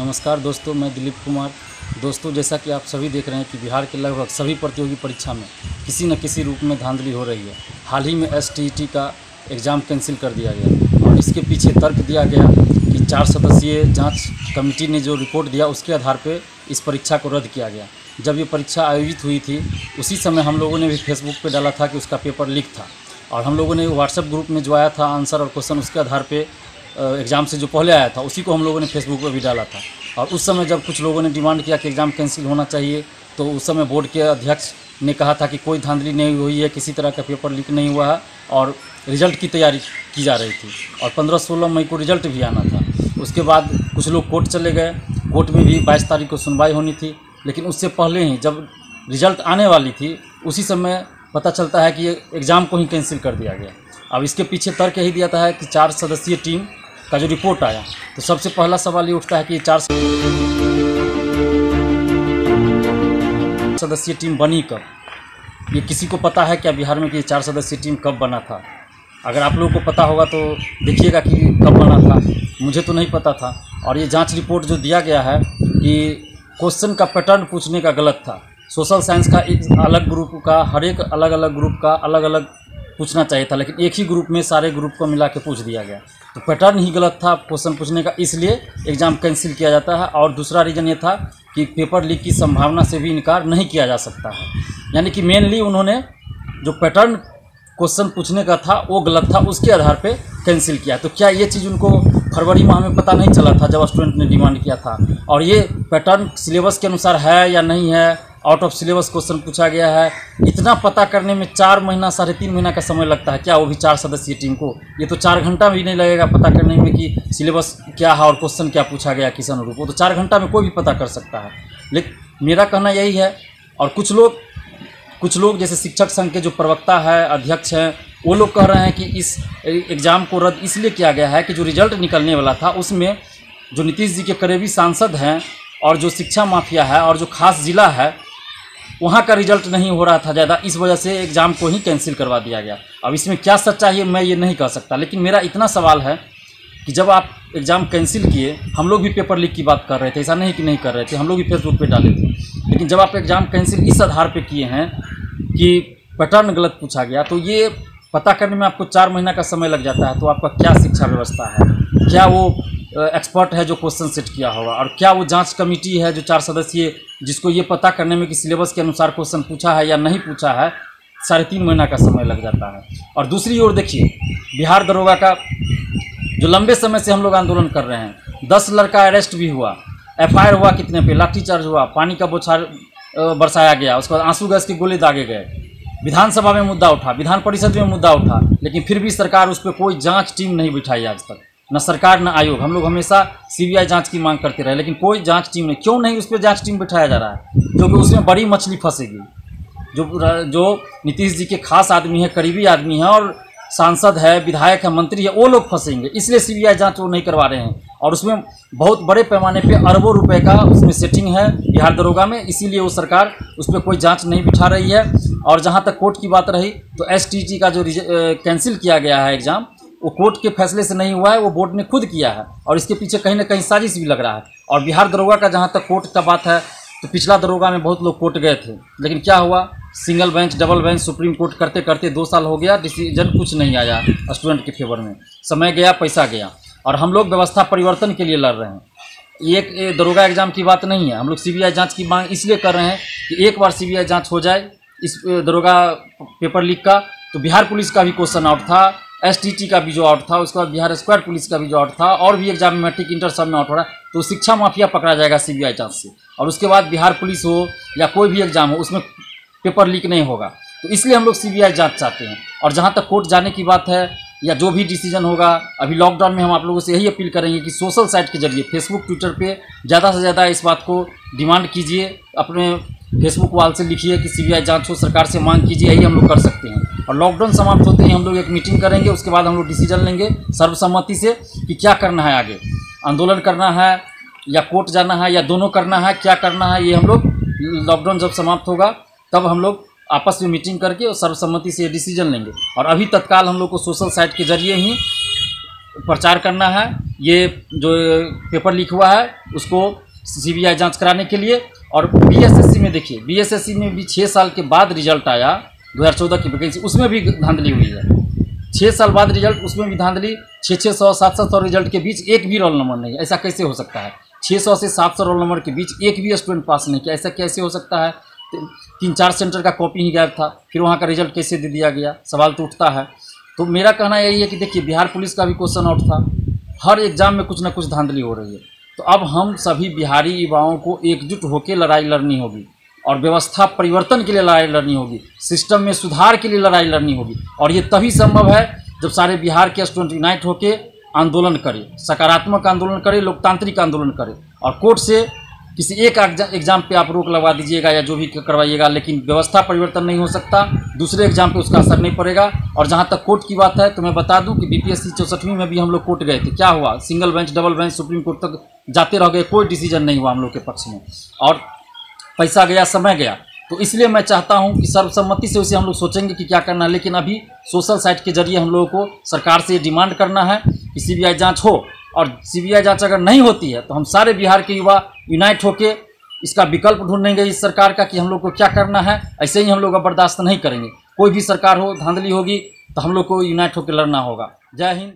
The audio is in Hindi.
नमस्कार दोस्तों, मैं दिलीप कुमार। दोस्तों, जैसा कि आप सभी देख रहे हैं कि बिहार के लगभग सभी प्रतियोगी परीक्षा में किसी न किसी रूप में धांधली हो रही है। हाल ही में STET का एग्ज़ाम कैंसिल कर दिया गया और इसके पीछे तर्क दिया गया कि 4 सदस्यीय जांच कमेटी ने जो रिपोर्ट दिया उसके आधार पर इस परीक्षा को रद्द किया गया। जब ये परीक्षा आयोजित हुई थी उसी समय हम लोगों ने भी फेसबुक पर डाला था कि उसका पेपर लीक था और हम लोगों ने व्हाट्सएप ग्रुप में जो आया था आंसर और क्वेश्चन उसके आधार पर एग्ज़ाम से जो पहले आया था उसी को हम लोगों ने फेसबुक पर भी डाला था। और उस समय जब कुछ लोगों ने डिमांड किया कि एग्ज़ाम कैंसिल होना चाहिए तो उस समय बोर्ड के अध्यक्ष ने कहा था कि कोई धांधली नहीं हुई है, किसी तरह का पेपर लीक नहीं हुआ है और रिज़ल्ट की तैयारी की जा रही थी और 15-16 मई को रिज़ल्ट भी आना था। उसके बाद कुछ लोग कोर्ट चले गए। कोर्ट में भी 22 तारीख को सुनवाई होनी थी, लेकिन उससे पहले ही जब रिज़ल्ट आने वाली थी उसी समय पता चलता है कि एग्ज़ाम को ही कैंसिल कर दिया गया। अब इसके पीछे तर्क यही दिया था कि 4 सदस्यीय टीम का जो रिपोर्ट आया तो सबसे पहला सवाल ये उठता है कि ये 4 सदस्यीय टीम बनी कब? ये किसी को पता है क्या बिहार में कि ये 4 सदस्यीय टीम कब बना था? अगर आप लोगों को पता होगा तो देखिएगा कि कब बना था। मुझे तो नहीं पता था। और ये जांच रिपोर्ट जो दिया गया है कि क्वेश्चन का पैटर्न पूछने का गलत था। सोशल साइंस का एक अलग ग्रुप का, हर एक अलग अलग ग्रुप का अलग अलग पूछना चाहिए था, लेकिन एक ही ग्रुप में सारे ग्रुप को मिला के पूछ दिया गया। तो पैटर्न ही गलत था क्वेश्चन पूछने का, इसलिए एग्ज़ाम कैंसिल किया जाता है। और दूसरा रीज़न ये था कि पेपर लीक की संभावना से भी इनकार नहीं किया जा सकता है। यानी कि मेनली उन्होंने जो पैटर्न क्वेश्चन पूछने का था वो गलत था, उसके आधार पे कैंसिल किया। तो क्या ये चीज़ उनको फरवरी माह में पता नहीं चला था जब स्टूडेंट ने डिमांड किया था? और ये पैटर्न सिलेबस के अनुसार है या नहीं है, आउट ऑफ सिलेबस क्वेश्चन पूछा गया है, इतना पता करने में 4 महीना 3.5 महीना का समय लगता है क्या, वो भी 4 सदस्यीय टीम को? ये तो 4 घंटा भी नहीं लगेगा पता करने में कि सिलेबस क्या है और क्वेश्चन क्या पूछा गया किस अनुरूप। वो तो 4 घंटा में कोई भी पता कर सकता है। लेकिन मेरा कहना यही है, और कुछ लोग जैसे शिक्षक संघ के जो प्रवक्ता है, अध्यक्ष हैं, वो लोग कह रहे हैं कि इस एग्ज़ाम को रद्द इसलिए किया गया है कि जो रिजल्ट निकलने वाला था उसमें जो नीतीश जी के करीबी सांसद हैं और जो शिक्षा माफिया है और जो खास ज़िला है वहाँ का रिजल्ट नहीं हो रहा था ज़्यादा, इस वजह से एग्ज़ाम को ही कैंसिल करवा दिया गया। अब इसमें क्या सच्चाई है मैं ये नहीं कह सकता, लेकिन मेरा इतना सवाल है कि जब आप एग्ज़ाम कैंसिल किए, हम लोग भी पेपर लीक की बात कर रहे थे, ऐसा नहीं कि नहीं कर रहे थे, हम लोग भी फेसबुक पे डाले थे, लेकिन जब आप एग्ज़ाम कैंसिल इस आधार पे किए हैं कि पैटर्न गलत पूछा गया, तो ये पता करने में आपको 4 महीना का समय लग जाता है। तो आपका क्या शिक्षा व्यवस्था है? क्या वो एक्सपर्ट है जो क्वेश्चन सेट किया होगा? और क्या वो जांच कमेटी है जो 4 सदस्यीय जिसको ये पता करने में कि सिलेबस के अनुसार क्वेश्चन पूछा है या नहीं पूछा है, 3.5 महीना का समय लग जाता है। और दूसरी ओर देखिए, बिहार दरोगा का जो लंबे समय से हम लोग आंदोलन कर रहे हैं, 10 लड़का अरेस्ट भी हुआ, FIR हुआ कितने पे, लाठीचार्ज हुआ, पानी का बौछार बरसाया गया, उसके बाद आंसू गैस के गोले दागे गए, विधानसभा में मुद्दा उठा, विधान परिषद में मुद्दा उठा, लेकिन फिर भी सरकार उस पर कोई जांच टीम नहीं बिठाई आज तक, न सरकार न आयोग। हम लोग हमेशा CBI जांच की मांग करते रहे, लेकिन कोई जांच टीम नहीं। क्यों नहीं उस पर जांच टीम बिठाया जा रहा है? क्योंकि उसमें बड़ी मछली फंसेगी। जो नीतीश जी के खास आदमी है, करीबी आदमी है और सांसद है, विधायक है, मंत्री है, वो लोग फंसेंगे, इसलिए CBI जांच वो नहीं करवा रहे हैं। और उसमें बहुत बड़े पैमाने पे अरबों रुपए का उसमें सेटिंग है बिहार दरोगा में, इसीलिए वो सरकार उस पर कोई जांच नहीं बिठा रही है। और जहां तक कोर्ट की बात रही तो STET का जो कैंसिल किया गया है एग्ज़ाम, वो कोर्ट के फैसले से नहीं हुआ है, वो बोर्ड ने खुद किया है और इसके पीछे कहीं ना कहीं साजिश भी लग रहा है। और बिहार दरोगा का जहाँ तक कोर्ट का बात है तो पिछला दरोगा में बहुत लोग कोर्ट गए थे, लेकिन क्या हुआ, single bench, double bench, supreme court करते करते 2 साल हो गया, डिसीजन कुछ नहीं आया स्टूडेंट के फेवर में। समय गया, पैसा गया, और हम लोग व्यवस्था परिवर्तन के लिए लड़ रहे हैं। ये दरोगा एग्ज़ाम की बात नहीं है। हम लोग CBI जांच की मांग इसलिए कर रहे हैं कि एक बार CBI जांच हो जाए इस दरोगा पेपर लीक का, तो बिहार पुलिस का भी क्वेश्चन आउट था, STET का भी जो आउट था, उसके बाद बिहार स्क्वाड पुलिस का भी जो आउट था, और भी एग्जाम में मैट्रिक इंटर सब में आउट हो रहा है, तो शिक्षा माफिया पकड़ा जाएगा CBI जांच से। और उसके बाद बिहार पुलिस हो या कोई भी एग्जाम हो उसमें पेपर लीक नहीं होगा। तो इसलिए हम लोग CBI जांच चाहते हैं। और जहाँ तक कोर्ट जाने की बात है या जो भी डिसीजन होगा, अभी लॉकडाउन में हम आप लोगों से यही अपील करेंगे कि सोशल साइट के जरिए, फेसबुक, ट्विटर पे ज़्यादा से ज़्यादा इस बात को डिमांड कीजिए, अपने फेसबुक वाल से लिखिए कि CBI जांच हो, सरकार से मांग कीजिए, यही हम लोग कर सकते हैं। और लॉकडाउन समाप्त होते ही हम लोग एक मीटिंग करेंगे, उसके बाद हम लोग डिसीजन लेंगे सर्वसम्मति से कि क्या करना है आगे, आंदोलन करना है या कोर्ट जाना है या दोनों करना है, क्या करना है, ये हम लोग लॉकडाउन जब समाप्त होगा तब हम लोग आपस में मीटिंग करके और सर्वसम्मति से डिसीजन लेंगे। और अभी तत्काल हम लोग को सोशल साइट के जरिए ही प्रचार करना है, ये जो पेपर लीक हुआ है उसको सीबीआई जांच कराने के लिए। और बीएसएससी में देखिए, बीएसएससी में भी 6 साल के बाद रिजल्ट आया 2014 की वैकेंसी, उसमें भी धांधली हुई है। 6 साल बाद रिजल्ट, उसमें भी धांधली। 600 700 रिजल्ट के बीच एक भी रोल नंबर नहीं है, ऐसा कैसे हो सकता है? 600 से 700 रोल नंबर के बीच एक भी स्टूडेंट पास नहीं किया, ऐसा कैसे हो सकता है? 3-4 सेंटर का कॉपी ही गायब था, फिर वहाँ का रिजल्ट कैसे दे दिया गया? सवाल तो उठता है। तो मेरा कहना यही है कि देखिए, बिहार पुलिस का भी क्वेश्चन आउट था, हर एग्जाम में कुछ ना कुछ धांधली हो रही है। तो अब हम सभी बिहारी युवाओं को एकजुट होकर लड़ाई लड़नी होगी और व्यवस्था परिवर्तन के लिए लड़ाई लड़नी होगी, सिस्टम में सुधार के लिए लड़ाई लड़नी होगी। और ये तभी संभव है जब सारे बिहार के स्टूडेंट यूनाइट होकर आंदोलन करें, सकारात्मक आंदोलन करें, लोकतांत्रिक आंदोलन करें। और कोर्ट से किसी एक एग्जाम पे आप रोक लगवा दीजिएगा या जो भी करवाइएगा, लेकिन व्यवस्था परिवर्तन नहीं हो सकता, दूसरे एग्जाम पे उसका असर नहीं पड़ेगा। और जहाँ तक कोर्ट की बात है तो मैं बता दूं कि बीपीएससी 64वीं में भी हम लोग कोर्ट गए थे, क्या हुआ? Single bench, double bench, supreme court तक जाते रह गए, कोई डिसीजन नहीं हुआ हम लोग के पक्ष में, और पैसा गया, समय गया। तो इसलिए मैं चाहता हूं कि सर्वसम्मति से उसे हम लोग सोचेंगे कि क्या करना है। लेकिन अभी सोशल साइट के जरिए हम लोगों को सरकार से ये डिमांड करना है कि सीबीआई जांच हो, और सीबीआई जांच अगर नहीं होती है तो हम सारे बिहार के युवा यूनाइट होके इसका विकल्प ढूंढेंगे इस सरकार का कि हम लोग को क्या करना है। ऐसे ही हम लोग अब बर्दाश्त नहीं करेंगे, कोई भी सरकार हो, धांधली होगी तो हम लोग को यूनाइट होकर लड़ना होगा। जय हिंद।